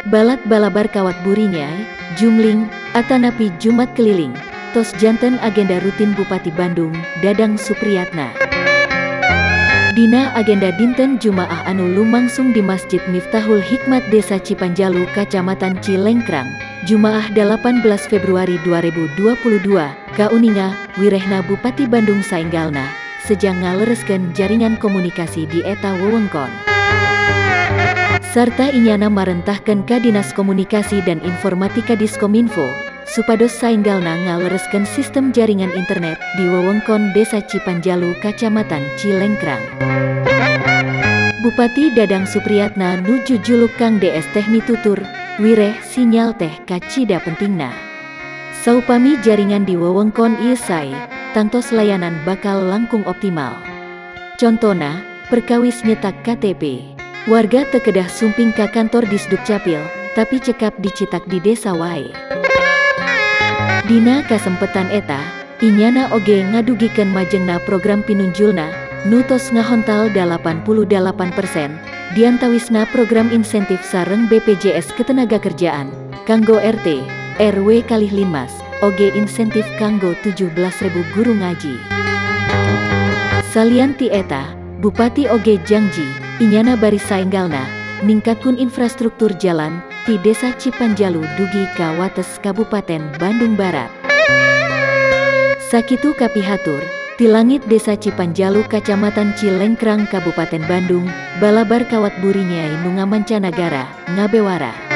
Balat balabar kawat burinya, jumling, atanapi Jumat keliling, tos janten agenda rutin Bupati Bandung, Dadang Supriyatna. Dina agenda dinten Jumaah anu lumangsung di Masjid Miftahul Hikmat Desa Cipanjalu, Kacamatan Cilengkrang, Jumaah 18 Februari 2022, kauninga, wirehna Bupati Bandung saenggalna, sejang ngalereskeun jaringan komunikasi di eta wewengkon. Sarta inyana marentahkeun ka Dinas Komunikasi dan Informatika Diskominfo, supados saenggalna ngalereskeun sistem jaringan internet di wewengkon Desa Cipanjalu, Kacamatan Cilengkrang. Bupati Dadang Supriyatna nuju juluk Kang DS teh mitutur, wireh sinyal teh kacida pentingna. Saupami jaringan di wewengkon ieu sae, tangtos layanan bakal langkung optimal. Contona, perkawis nyetak KTP. Warga teu kedah sumping ka kantor Disduk Capil, tapi cekap dicitak di desa wae. Dina kasempetan eta, inyana oge ngadugikeun majengna program pinunjulna, nu tos ngahontal 88%, diantawisna program insentif sareng BPJS Ketenagakerjaan, kanggo RT, RW kalih linmas, oge insentif kanggo 17.000 guru ngaji. Salian ti eta, Bupati oge janji, inyana bari saenggalna, ningkatkeun infrastruktur jalan, ti Desa Cipanjalu dugi ka wates Kabupaten Bandung Barat. Sakitu kapihatur, ti langit Desa Cipanjalu Kacamatan Cilengkrang Kabupaten Bandung, balabar kawat burinyai nu ngamancanagara, ngabewara.